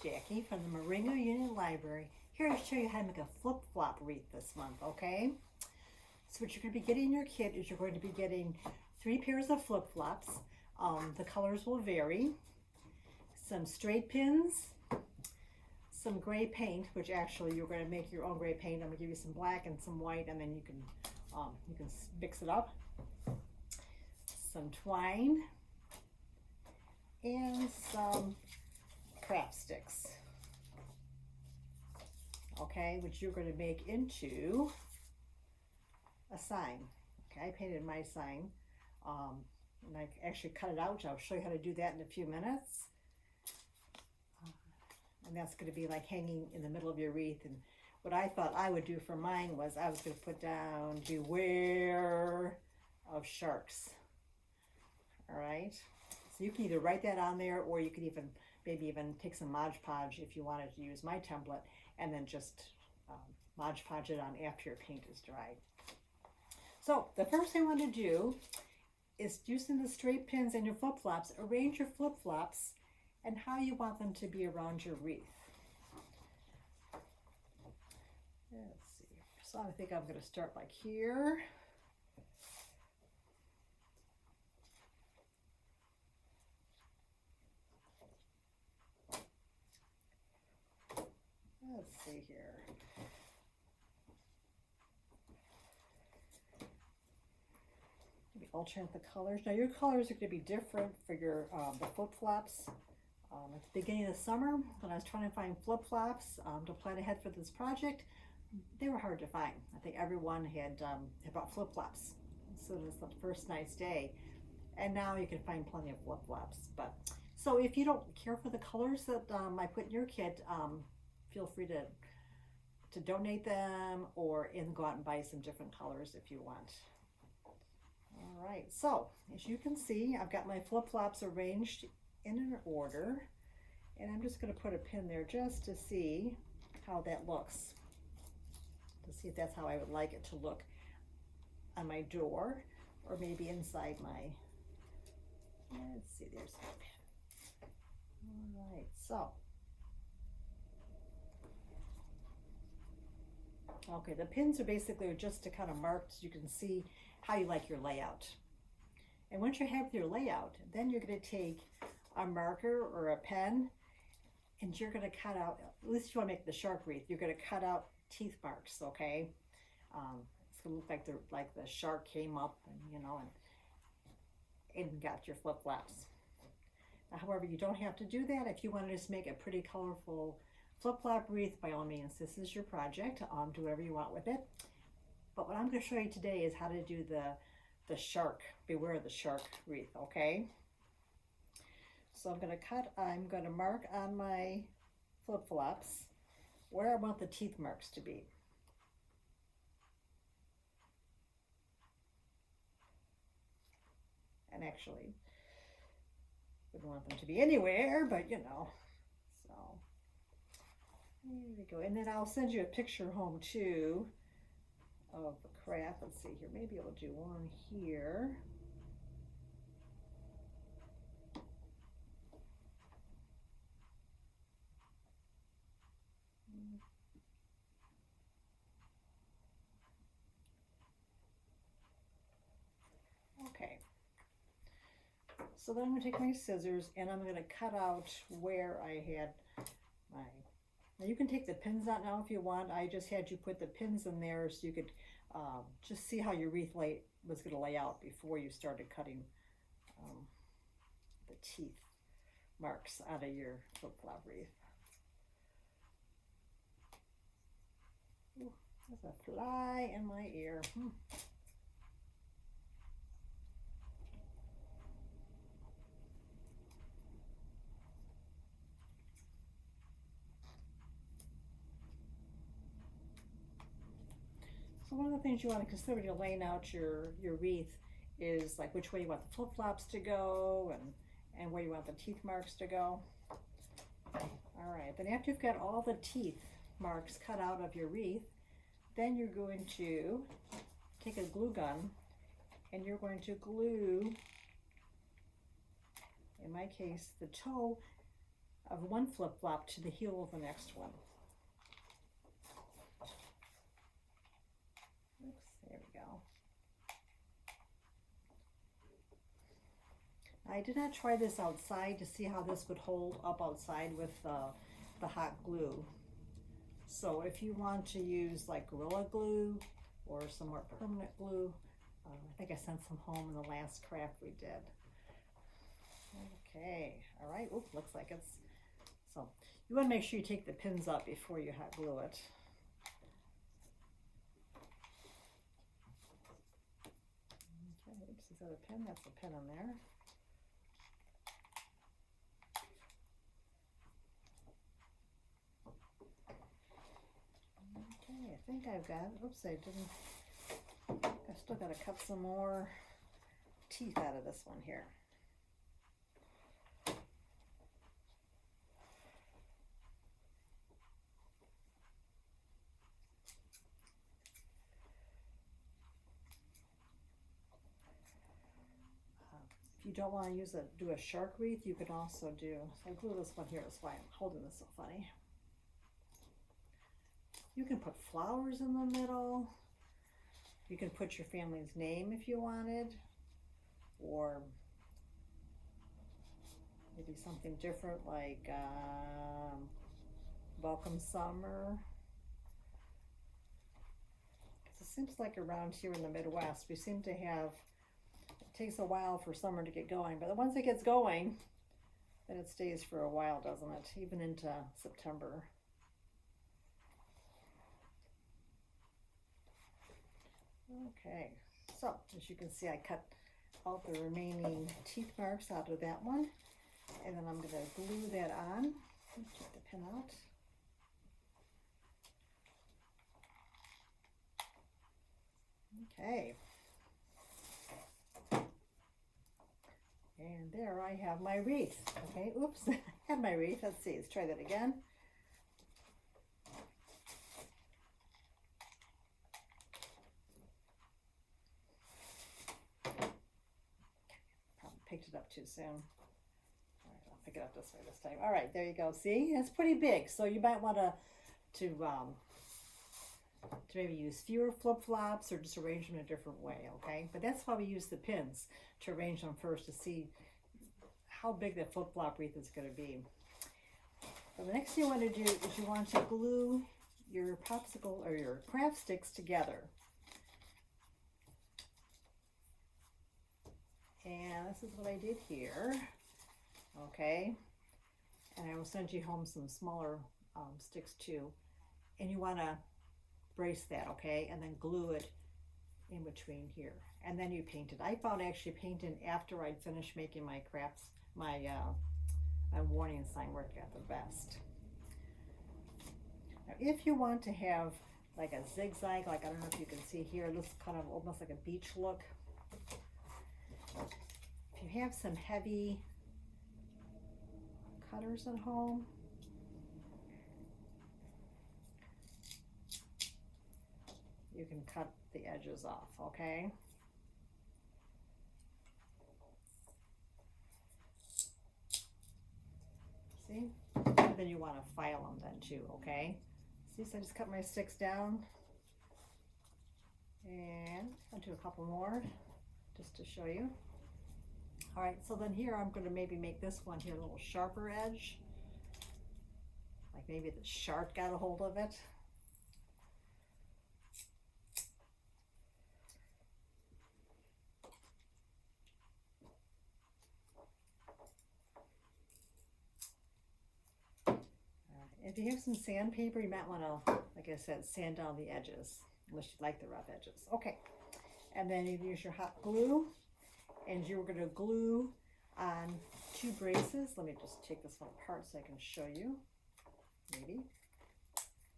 Jackie from the Marengo-Union Library, here to show you how to make a flip-flop wreath this month, okay? So what you're going to be getting in your kit is you're going to be getting 3 pairs of flip-flops. The colors will vary. Some straight pins, some gray paint, which actually you're going to make your own gray paint. I'm going to give you some black and some white, and then you can mix it up. Some twine and some craft sticks, okay, which you're going to make into a sign. Okay, I painted my sign, and I actually cut it out. I'll show you how to do that in a few minutes. And that's going to be like hanging in the middle of your wreath. And what I thought I would do for mine was I was going to put down beware of sharks. All right, so you can either write that on there, or you could maybe even take some Mod Podge if you wanted to use my template, and then just Mod Podge it on after your paint is dried. So the first thing I want to do is, using the straight pins and your flip-flops, arrange your flip-flops and how you want them to be around your wreath. Let's see. So I think I'm going to start like here. Let's see here. Maybe alternate the colors. Now your colors are going to be different for your the flip-flops. At the beginning of the summer, when I was trying to find flip-flops to plan ahead for this project, they were hard to find. I think everyone had bought flip-flops. So it was the first nice day. And now you can find plenty of flip-flops. But so if you don't care for the colors that I put in your kit, feel free to donate them, or go out and buy some different colors if you want. All right, so as you can see, I've got my flip-flops arranged in an order, and I'm just going to put a pin there just to see how that looks, to see if that's how I would like it to look on my door, or maybe inside my, let's see, there's my pin. All right, so okay, the pins are basically just to kind of mark so you can see how you like your layout. And once you have your layout, then you're going to take a marker or a pen, and you're going to cut out, at least if you want to make the shark wreath, you're going to cut out teeth marks, okay? It's going to look like the shark came up and got your flip-flops. However, you don't have to do that. If you want to just make a pretty colorful flip-flop wreath, by all means, this is your project. Do whatever you want with it. But what I'm going to show you today is how to do the shark, beware of the shark wreath, okay? So I'm going to mark on my flip-flops where I want the teeth marks to be. And actually, wouldn't want them to be anywhere, but so there we go. And then I'll send you a picture home too of the craft. Let's see here, maybe I'll do one here. Okay, so then I'm going to take my scissors and I'm going to cut out where I had my, now you can take the pins out now if you want. I just had you put the pins in there so you could just see how your wreath was going to lay out before you started cutting the teeth marks out of your flip-flop wreath. Ooh, there's a fly in my ear. So one of the things you want to consider when you're laying out your wreath is like which way you want the flip-flops to go, and where you want the teeth marks to go. All right, then after you've got all the teeth marks cut out of your wreath, then you're going to take a glue gun and you're going to glue, in my case, the toe of one flip-flop to the heel of the next one. Oops, there we go. I did not try this outside to see how this would hold up outside with the hot glue. So if you want to use like Gorilla Glue or some more permanent glue, I think I sent some home in the last craft we did. Okay, all right, oop, looks like it's, so you want to make sure you take the pins up before you hot glue it. Okay, oops, is that a pin? That's a pin in there. Okay, I think I've got, oops, I didn't, I still got to cut some more teeth out of this one here. If you don't want to do a shark wreath, you can also do, so I glue this one here, that's why I'm holding this so funny. You can put flowers in the middle. You can put your family's name if you wanted, or maybe something different like Welcome Summer. Because it seems like around here in the Midwest, we seem to have, it takes a while for summer to get going, but once it gets going, then it stays for a while, doesn't it? Even into September. Okay, so as you can see, I cut out the remaining teeth marks out of that one, and then I'm going to glue that on. Take the pin out. Okay, and there I have my wreath. Okay, oops, I had my wreath. Let's see, let's try that again. Picked it up too soon. All right, I'll pick it up this way this time. All right, there you go. See, it's pretty big, so you might want to maybe use fewer flip-flops or just arrange them in a different way. Okay, but that's why we use the pins to arrange them first to see how big the flip-flop wreath is going to be. So the next thing you want to do is you want to glue your popsicle or your craft sticks together. And this is what I did here, okay? And I will send you home some smaller sticks too. And you want to brace that, okay? And then glue it in between here. And then you paint it. I found actually painting after I'd finished making my crafts, my warning sign worked out the best. Now, if you want to have like a zigzag, like I don't know if you can see here, this is kind of almost like a beach look. If you have some heavy cutters at home, you can cut the edges off, okay? See? And then you want to file them then too, okay? See, so I just cut my sticks down. And I'll do a couple more just to show you. All right, so then here I'm going to maybe make this one here a little sharper edge. Like maybe the shark got a hold of it. If you have some sandpaper, you might want to, like I said, sand down the edges, unless you like the rough edges. Okay, and then you use your hot glue, and you're going to glue on 2 braces. Let me just take this one apart so I can show you. Maybe.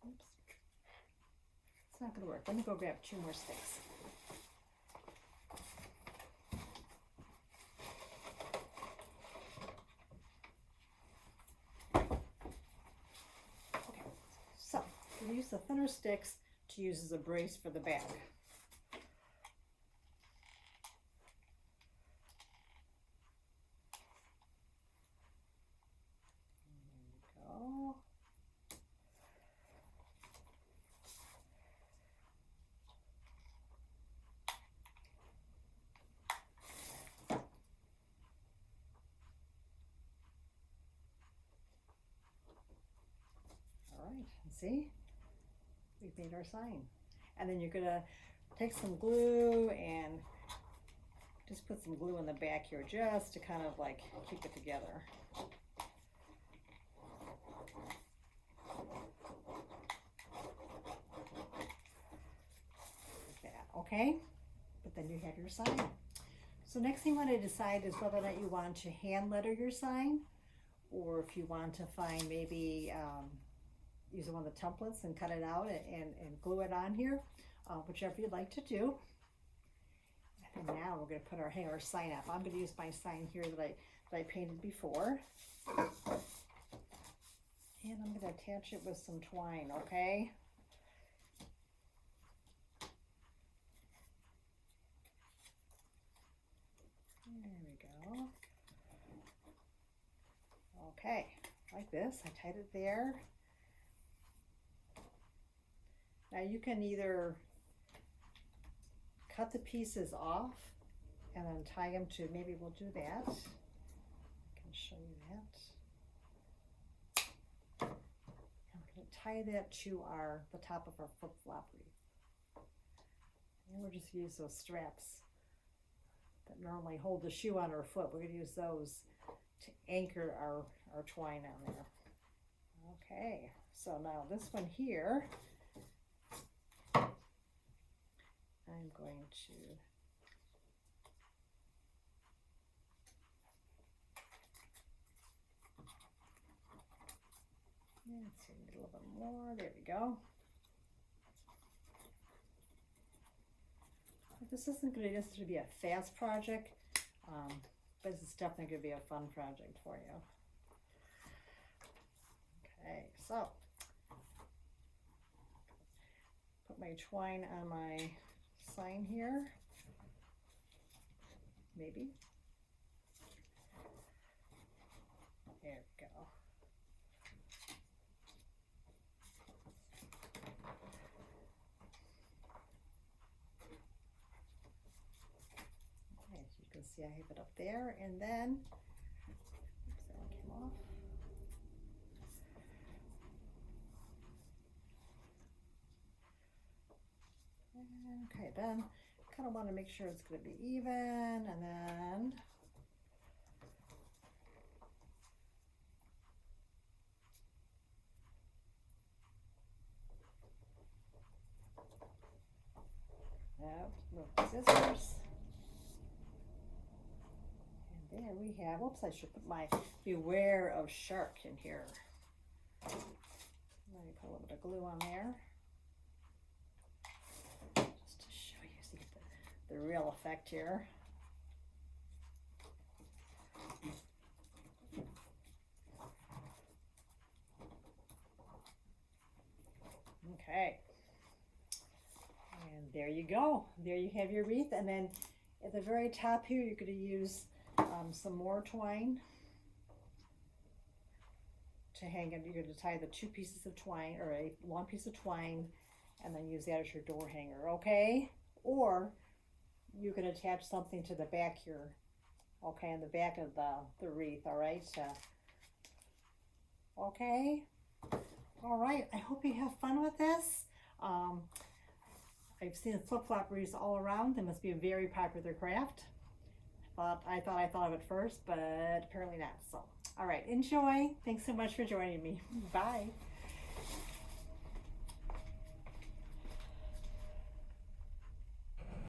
Oops. It's not going to work. Let me go grab 2 more sticks. Okay, so we use the thinner sticks to use as a brace for the back. See, we've made our sign. And then you're gonna take some glue and just put some glue in the back here just to kind of like keep it together. Like that, okay? But then you have your sign. So next thing you want to decide is whether or not you want to hand letter your sign, or if you want to find maybe use one of the templates and cut it out and glue it on here, whichever you'd like to do. And now we're going to hang our sign up. I'm going to use my sign here that I painted before. And I'm going to attach it with some twine, okay? There we go. Okay, like this. I tied it there. Now you can either cut the pieces off and then tie them to, maybe we'll do that. I can show you that. I'm going to tie that to the top of our flip-flop wreath. And we'll just use those straps that normally hold the shoe on our foot. We're going to use those to anchor our twine on there. Okay, so now this one here, I'm going to let's see, a little bit more. There we go. This isn't going to necessarily be a fast project, but it's definitely going to be a fun project for you. Okay, so put my twine on my sign here, maybe. There we go. Okay, so you can see I have it up there, and then, oops, that one came off. Okay, then kind of want to make sure it's going to be even, and then move the scissors. And there we have, oops, I should put my beware of shark in here. Let me put a little bit of glue on there. The real effect here. Okay, and there you go. There you have your wreath, and then at the very top here you're going to use some more twine to hang it. You're going to tie the two pieces of twine, or a long piece of twine, and then use that as your door hanger, okay? Or you can attach something to the back here, okay, in the back of the wreath, all right? Okay, all right, I hope you have fun with this. I've seen flip-flop wreaths all around. They must be a very popular craft. I thought of it first, but apparently not. So, all right, enjoy. Thanks so much for joining me. Bye.